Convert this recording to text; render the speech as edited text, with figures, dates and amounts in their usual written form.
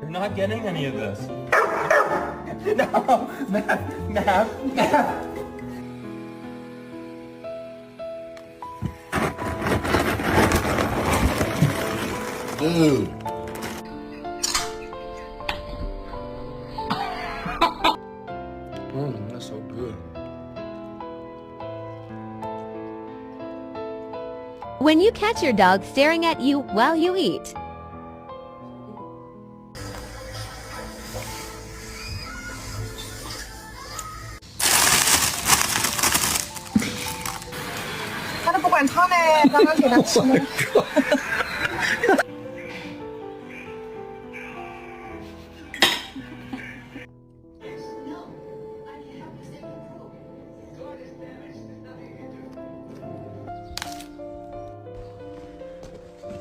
You're not getting any of this. No, Matt. Dude. That's so good. When you catch your dog staring at you while you eat. Ano 不管他呢，刚刚给他吃呢。